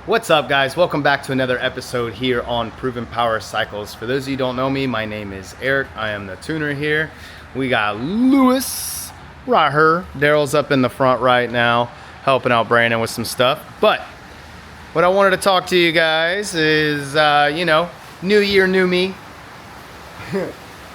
What's up, guys? Welcome back to another episode here on Proven Power Cycles. For those of you who don't know me, my name is Eric. I am the tuner here. We got Lewis right here. Daryl's up in the front right now helping out Brandon with some stuff. But what I wanted to talk to you guys is, new year, new me.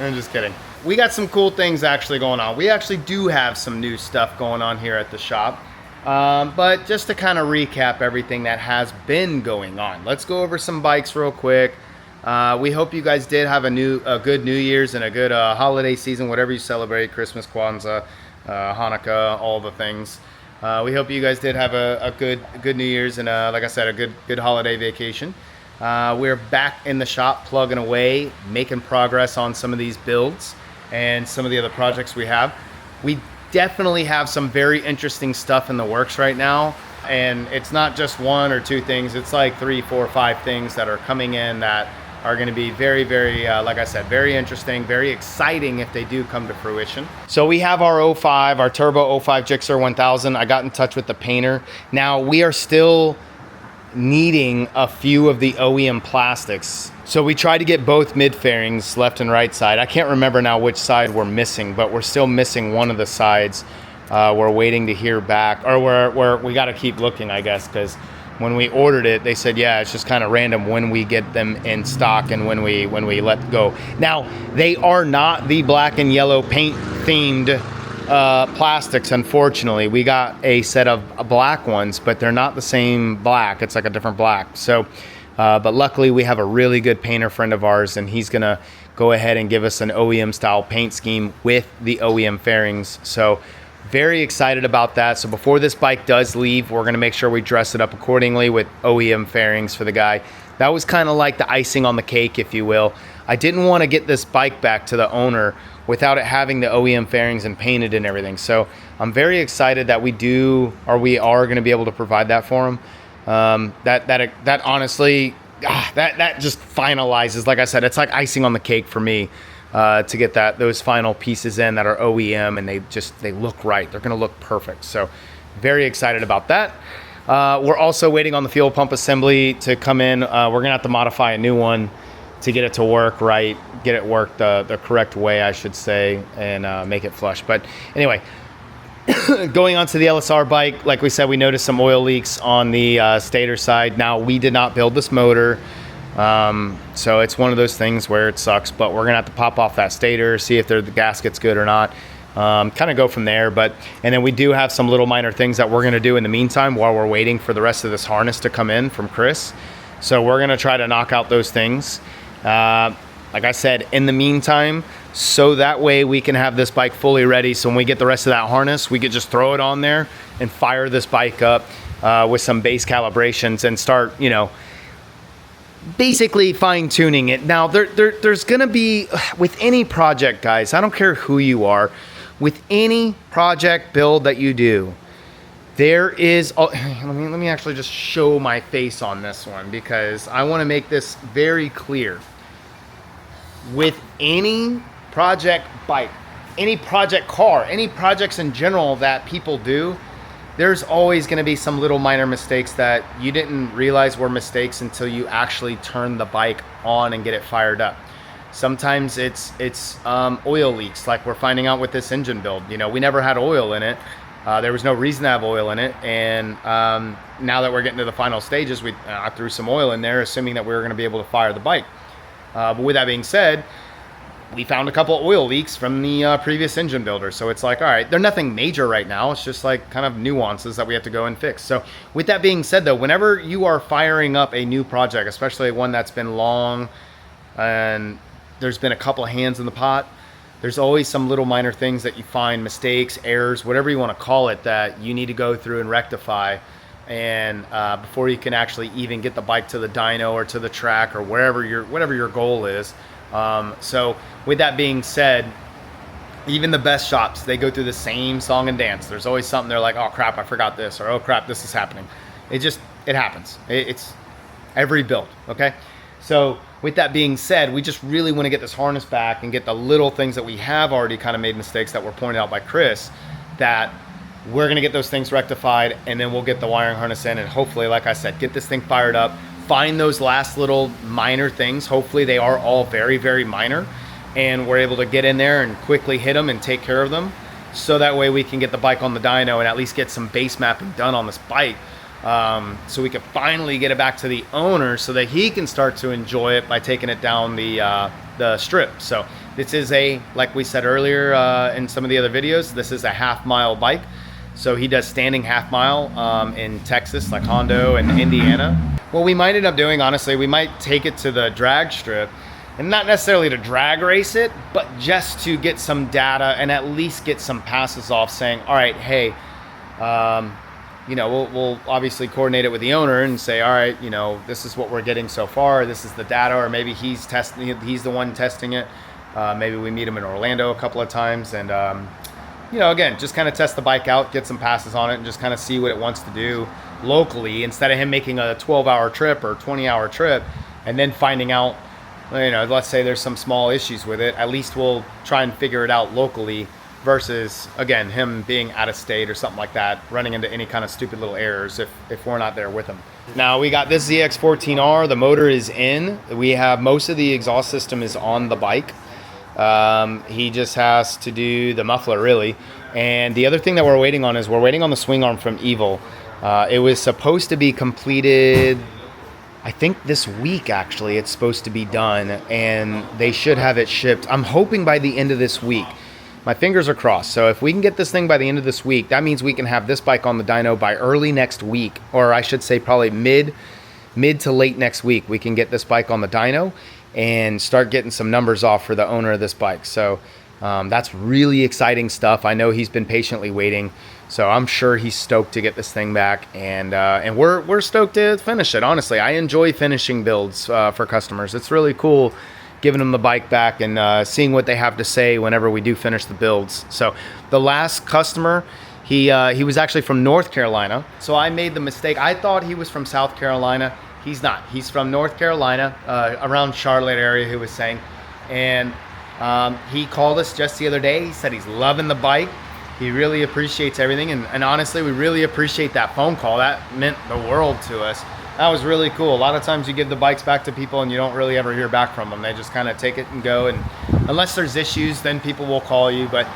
I'm just kidding. We got some cool things actually going on. We actually do have some new stuff going on here at the shop. But just to kind of recap everything that has been going on, let's go over some bikes real quick. We hope you guys did have a good New Year's and a good holiday season, whatever you celebrate, Christmas, Kwanzaa, Hanukkah, all the things. We hope you guys did have a good New Year's and like I said, a good holiday vacation. We're back in the shop plugging away, making progress on some of these builds and some of the other projects we have. We definitely have some very interesting stuff in the works right now, and it's not just one or two things. It's like 3, 4, 5 things that are coming in that are going to be very, like I said, very interesting, very exciting if they do come to fruition. So we have our 05, our Turbo 05 Gixxer 1000. I got in touch with the painter. Now we are still needing a few of the OEM plastics. So we tried to get both mid fairings, left and right side. I can't remember now which side we're missing, but we're still missing one of the sides. We're waiting to hear back, or we got to keep looking, I guess, because when we ordered it, they said, yeah, it's just kind of random when we get them in stock and when we let go. Now, they are not the black and yellow paint themed plastics, unfortunately. We got a set of black ones, but they're not the same black. It's like a different black. So, but luckily we have a really good painter friend of ours, and he's gonna go ahead and give us an OEM style paint scheme with the OEM fairings. So very excited about that. So before this bike does leave, we're gonna make sure we dress it up accordingly with OEM fairings for the guy. That was kind of like the icing on the cake, if you will. I didn't want to get this bike back to the owner without it having the OEM fairings and painted and everything. So I'm very excited that we are going to be able to provide that for him. That honestly, that just finalizes, like I said, it's like icing on the cake for me to get those final pieces in that are OEM, and they look right. They're going to look perfect. So very excited about that. We're also waiting on the fuel pump assembly to come in. We're going to have to modify a new one to get it to work right, get it worked the correct way, I should say, and make it flush. But anyway, going on to the LSR bike, like we said, we noticed some oil leaks on the stator side. Now, we did not build this motor, so it's one of those things where it sucks, but we're gonna have to pop off that stator, see if the gasket's good or not, kind of go from there. And then we do have some little minor things that we're gonna do in the meantime while we're waiting for the rest of this harness to come in from Chris. So we're gonna try to knock out those things. Like I said, in the meantime, so that way we can have this bike fully ready. So when we get the rest of that harness, we could just throw it on there and fire this bike up with some base calibrations and start, basically fine tuning it. Now there's gonna be, with any project, guys, I don't care who you are, with any project build that you do, there is, let me actually just show my face on this one, because I want to make this very clear. With any project bike, any project car, any projects in general that people do, there's always going to be some little minor mistakes that you didn't realize were mistakes until you actually turn the bike on and get it fired up. Sometimes it's oil leaks, like we're finding out with this engine build. We never had oil in it. There was no reason to have oil in it, and now that we're getting to the final stages, I threw some oil in there, assuming that we were going to be able to fire the bike. But with that being said, we found a couple of oil leaks from the previous engine builder. So it's like, all right, they're nothing major right now. It's just like kind of nuances that we have to go and fix. So with that being said, though, whenever you are firing up a new project, especially one that's been long and there's been a couple of hands in the pot, there's always some little minor things that you find, mistakes, errors, whatever you want to call it, that you need to go through and rectify. And before you can actually even get the bike to the dyno or to the track or whatever your goal is. So with that being said, even the best shops, they go through the same song and dance. There's always something they're like, oh crap, I forgot this, or oh crap, this is happening. It happens. It's every build, okay? So with that being said, we just really want to get this harness back and get the little things that we have already kind of made mistakes that were pointed out by Chris, that We're gonna get those things rectified, and then we'll get the wiring harness in, and hopefully, like I said, get this thing fired up, find those last little minor things. Hopefully they are all very, very minor, and we're able to get in there and quickly hit them and take care of them. So that way we can get the bike on the dyno and at least get some base mapping done on this bike. So we can finally get it back to the owner so that he can start to enjoy it by taking it down the strip. So this is like we said earlier in some of the other videos, this is a half-mile bike. So he does standing half-mile in Texas, like Hondo and Indiana. What we might end up doing, honestly, we might take it to the drag strip, and not necessarily to drag race it, but just to get some data and at least get some passes off saying, all right, hey, you know, we'll obviously coordinate it with the owner and say, all right, you know, this is what we're getting so far. This is the data, or maybe he's the one testing it. Maybe we meet him in Orlando a couple of times, and you know, again, just kind of test the bike out, get some passes on it, and just kind of see what it wants to do locally, instead of him making a 12-hour trip or 20-hour trip and then finding out, you know, let's say there's some small issues with it. At least we'll try and figure it out locally, versus, again, him being out of state or something like that, running into any kind of stupid little errors if we're not there with him. Now, we got this ZX14R. The motor is in. We have most of the exhaust system is on the bike. He just has to do the muffler, really. And the other thing that we're waiting on is we're waiting on the swing arm from Evil. It was supposed to be completed, I think this week, actually. It's supposed to be done, and they should have it shipped, I'm hoping, by the end of this week. My fingers are crossed. So if we can get this thing by the end of this week, that means we can have this bike on the dyno by early next week, or I should say probably mid to late next week. We can get this bike on the dyno and start getting some numbers off for the owner of this bike. So that's really exciting stuff. I know he's been patiently waiting, so I'm sure he's stoked to get this thing back, and we're stoked to finish it. Honestly, I enjoy finishing builds for customers. It's really cool giving them the bike back and seeing what they have to say whenever we do finish the builds. So the last customer, he was actually from North Carolina. So I made the mistake. I thought he was from South Carolina. He's not. He's from North Carolina, around Charlotte area, he was saying. And he called us just the other day. He said he's loving the bike. He really appreciates everything. And honestly, we really appreciate that phone call. That meant the world to us. That was really cool. A lot of times you give the bikes back to people and you don't really ever hear back from them. They just kind of take it and go. And unless there's issues, then people will call you. But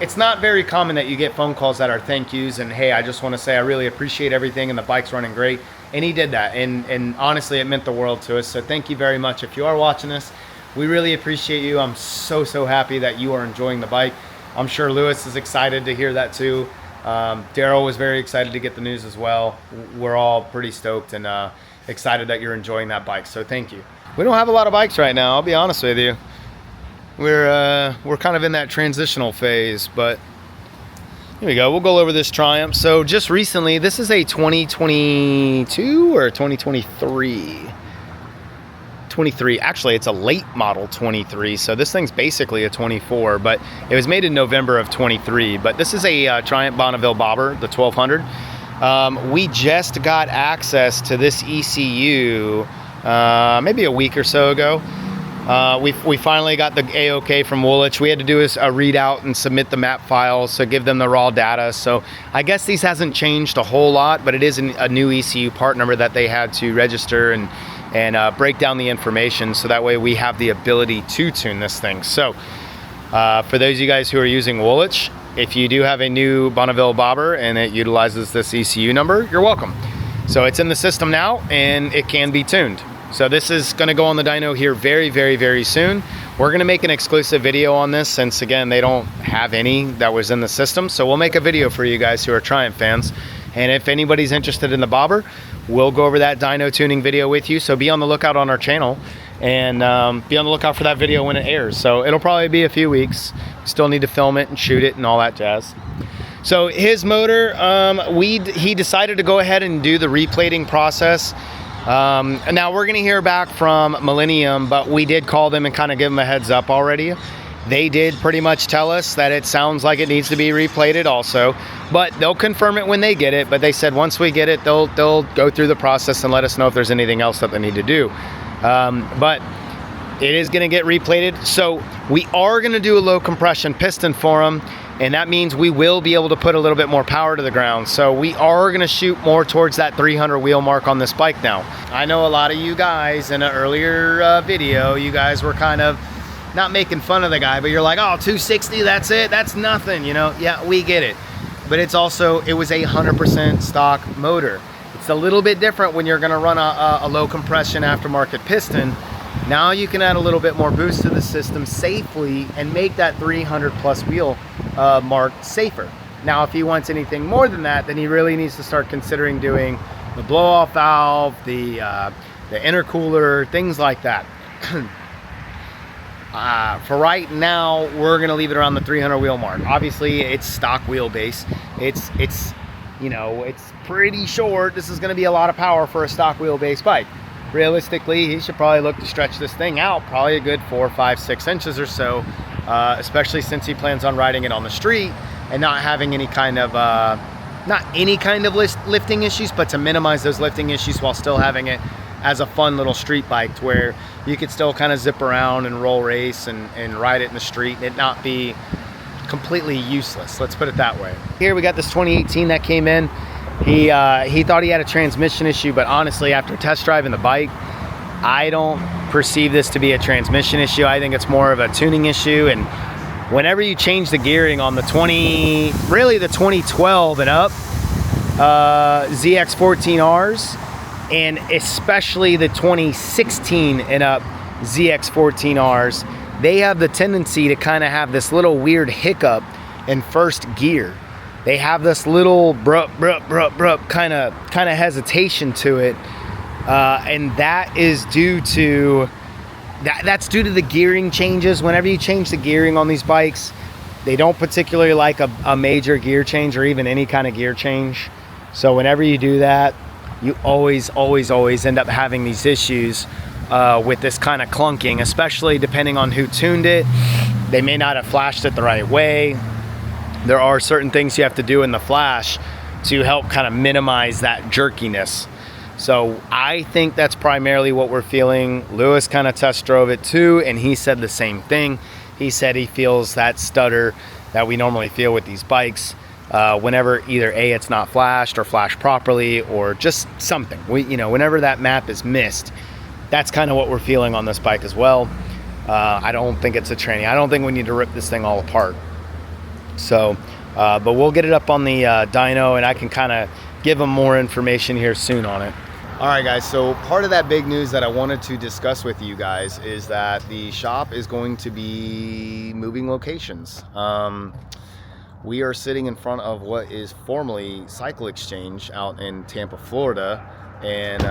it's not very common that you get phone calls that are thank yous and, hey, I just want to say I really appreciate everything and the bike's running great. And he did that. And honestly, it meant the world to us. So thank you very much. If you are watching this, we really appreciate you. I'm so happy that you are enjoying the bike. I'm sure Lewis is excited to hear that too. Daryl was very excited to get the news as well. We're all pretty stoked and excited that you're enjoying that bike. So thank you. We don't have a lot of bikes right now, I'll be honest with you. We're kind of in that transitional phase, but here we go. We'll go over this Triumph. So just recently, this is a 2022 or 2023. 23. Actually, it's a late model 23, so this thing's basically a 24, but it was made in November of 23. But this is a Triumph Bonneville bobber, the 1200. We just got access to this ECU maybe a week or so ago. We finally got the A-OK from Woolwich. We had to do a readout and submit the map files, so give them the raw data. So I guess these hasn't changed a whole lot, but it is a new ECU part number that they had to register and break down the information, so that way we have the ability to tune this thing. So for those of you guys who are using Woolwich, if you do have a new Bonneville bobber and it utilizes this ECU number, you're welcome. So it's in the system now and it can be tuned. So this is going to go on the dyno here very soon. We're going to make an exclusive video on this, since again they don't have any that was in the system. So we'll make a video for you guys who are Triumph fans, and if anybody's interested in the bobber, we'll go over that dyno tuning video with you. So be on the lookout on our channel, and be on the lookout for that video when it airs. So it'll probably be a few weeks. Still need to film it and shoot it and all that jazz. So his motor, he decided to go ahead and do the replating process. Now we're going to hear back from Millennium, but we did call them and kind of give them a heads up already. They did pretty much tell us that it sounds like it needs to be replated also, but they'll confirm it when they get it. But they said once we get it, they'll go through the process and let us know if there's anything else that they need to do. But it is going to get replated. So we are going to do a low compression piston for them. And that means we will be able to put a little bit more power to the ground. So we are gonna shoot more towards that 300 wheel mark on this bike now. I know a lot of you guys in an earlier video, you guys were kind of not making fun of the guy, but you're like, oh, 260, that's it, that's nothing, you know? Yeah, we get it. But it's also, it was a 100% stock motor. It's a little bit different when you're gonna run a low compression aftermarket piston. Now you can add a little bit more boost to the system safely and make that 300 plus wheel mark safer. Now, if he wants anything more than that, then he really needs to start considering doing the blow-off valve, the intercooler, things like that. For right now, we're gonna leave it around the 300 wheel mark. Obviously, it's stock wheelbase. It's you know, it's pretty short. This is gonna be a lot of power for a stock wheelbase bike. Realistically, he should probably look to stretch this thing out probably a good 4, 5, 6 inches or so, especially since he plans on riding it on the street and not having any kind of, not any kind of lifting issues, but to minimize those lifting issues while still having it as a fun little street bike to where you could still kind of zip around and roll race and ride it in the street and it not be completely useless. Let's put it that way. Here we got this 2018 that came in. He thought he had a transmission issue, but honestly, after test driving the bike, I don't perceive this to be a transmission issue. I think it's more of a tuning issue. And whenever you change the gearing on the 2012 and up ZX14Rs, and especially the 2016 and up ZX14Rs, they have the tendency to kind of have this little weird hiccup in first gear. They have this little kind of hesitation to it, and that is due to that's due to the gearing changes. Whenever you change the gearing on these bikes, they don't particularly like a major gear change or even any kind of gear change. So whenever you do that, you always end up having these issues with this kind of clunking, especially depending on who tuned it. They may not have flashed it the right way. There are certain things you have to do in the flash to help kind of minimize that jerkiness. So I think that's primarily what we're feeling. Lewis kind of test drove it too, and he said the same thing. He said he feels that stutter that we normally feel with these bikes whenever either A, it's not flashed or flashed properly, or just something. Whenever that map is missed, that's kind of what we're feeling on this bike as well. I don't think it's a tranny. I don't think we need to rip this thing all apart. So, but we'll get it up on the dyno, and I can kind of give them more information here soon on it. All right, guys, so part of that big news that I wanted to discuss with you guys is that the shop is going to be moving locations. We are sitting in front of what is formerly Cycle Exchange out in Tampa, Florida. And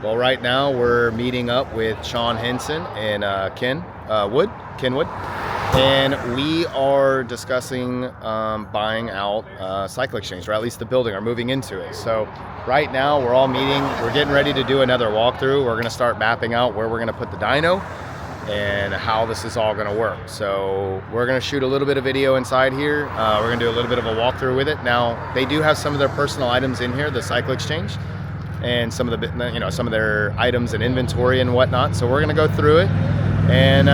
well, right now we're meeting up with Sean Henson and Ken Wood, and we are discussing buying out Cycle Exchange, or at least the building, or moving into it. So right now we're all meeting. We're getting ready to do another walkthrough. We're going to start mapping out where we're going to put the dyno and how this is all going to work. So we're going to shoot a little bit of video inside here. We're going to do a little bit of a walkthrough with it. Now they do have some of their personal items in here, the Cycle Exchange, and some of the, some of their items and inventory and whatnot. So we're going to go through it, and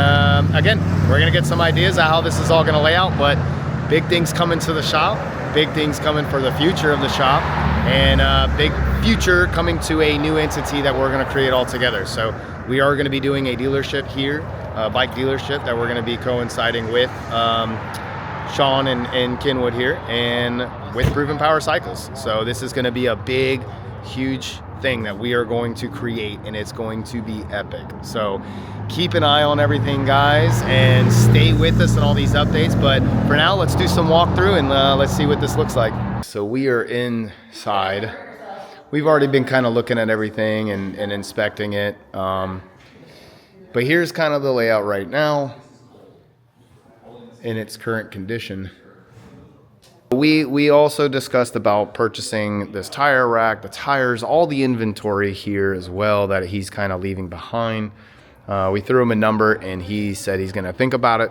again, we're going to get some ideas of how this is all going to lay out. But big things coming to the shop, big things coming for the future of the shop, and big future coming to a new entity that we're going to create all together. So we are going to be doing a dealership here, a bike dealership that we're going to be coinciding with Sean and Kenwood here, and with Proven Power Cycles. So this is going to be a big, huge thing that we are going to create, and it's going to be epic. So keep an eye on everything, guys, and stay with us in all these updates. But for now, let's do some walkthrough and let's see what this looks like. So we are inside. We've already been kind of looking at everything and inspecting it. But here's kind of the layout right now in its current condition. We also discussed about purchasing this tire rack, the tires, all the inventory here as well that he's kind of leaving behind. We threw him a number, and he said he's going to think about it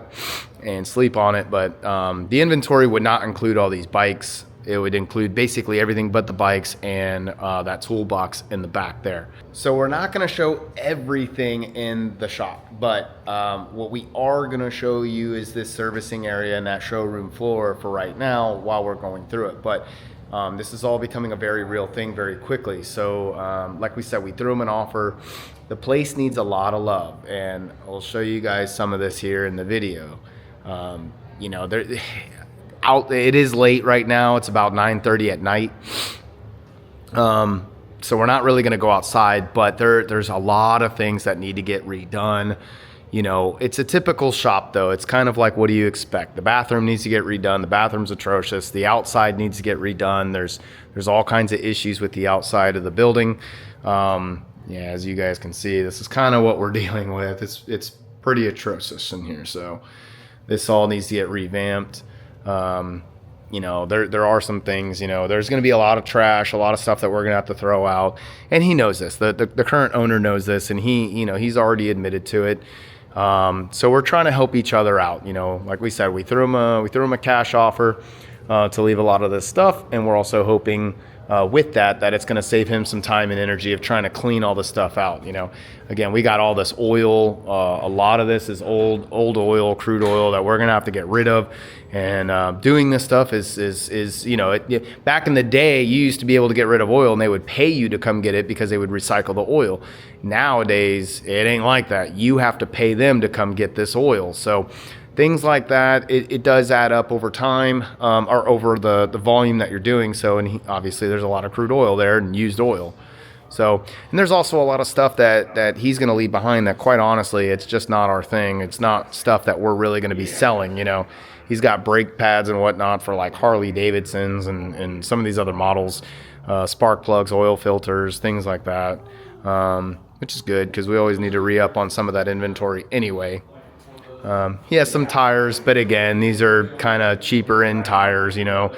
and sleep on it. But the inventory would not include all these bikes. It would include basically everything but the bikes and that toolbox in the back there. So we're not going to show everything in the shop, but what we are going to show you is this servicing area and that showroom floor for right now while we're going through it. But this is all becoming a very real thing very quickly. So like we said, we threw them an offer. The place needs a lot of love, and I'll show you guys some of this here in the video. You know, it is late right now. It's about 9:30 at night. So we're not really going to go outside, but there's a lot of things that need to get redone. You know, it's a typical shop though. It's kind of like, what do you expect? The bathroom needs to get redone. The bathroom's atrocious. The outside needs to get redone. There's all kinds of issues with the outside of the building. Yeah, as you guys can see, this is kind of what we're dealing with. It's pretty atrocious in here. So this all needs to get revamped. You know, there are some things, you know, there's going to be a lot of trash, a lot of stuff that we're going to have to throw out. And he knows this. The current owner knows this, and he's already admitted to it. So we're trying to help each other out. You know, like we said, we threw him a cash offer to leave a lot of this stuff, and we're also hoping with that it's going to save him some time and energy of trying to clean all this stuff out. You know, again, we got all this oil. A lot of this is old oil, crude oil that we're going to have to get rid of. And doing this stuff is you know, back in the day, you used to be able to get rid of oil and they would pay you to come get it because they would recycle the oil. Nowadays, it ain't like that. You have to pay them to come get this oil. So things like that, it does add up over time, or over the volume that you're doing. So, and obviously there's a lot of crude oil there and used oil. So, and there's also a lot of stuff that he's going to leave behind that, quite honestly, it's just not our thing. It's not stuff that we're really going to be selling. You know, he's got brake pads and whatnot for like Harley Davidsons and some of these other models, spark plugs, oil filters, things like that, which is good because we always need to re-up on some of that inventory anyway. He has some tires, but again, these are kind of cheaper end tires, you know.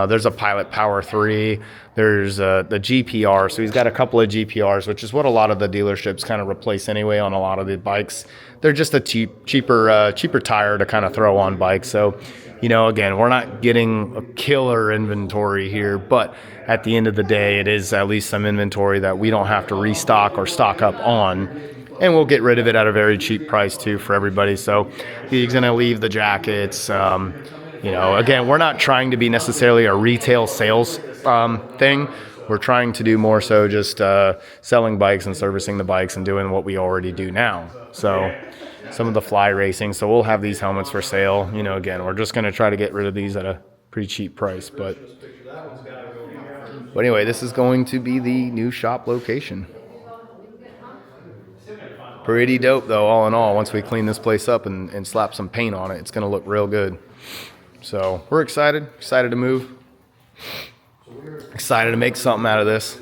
There's a Pilot Power 3, there's the GPR, so he's got a couple of GPRs, which is what a lot of the dealerships kind of replace anyway on a lot of the bikes. They're just a cheaper tire to kind of throw on bikes. So, you know, again, we're not getting a killer inventory here, but at the end of the day, it is at least some inventory that we don't have to restock or stock up on. And we'll get rid of it at a very cheap price too for everybody. So he's going to leave the jackets. You know, again, we're not trying to be necessarily a retail sales thing. We're trying to do more so just selling bikes and servicing the bikes and doing what we already do now. So some of the fly racing. So we'll have these helmets for sale. You know, again, we're just going to try to get rid of these at a pretty cheap price. But anyway, this is going to be the new shop location. Pretty dope though, all in all. Once we clean this place up and slap some paint on it, it's gonna look real good. So we're excited to move, excited to make something out of this.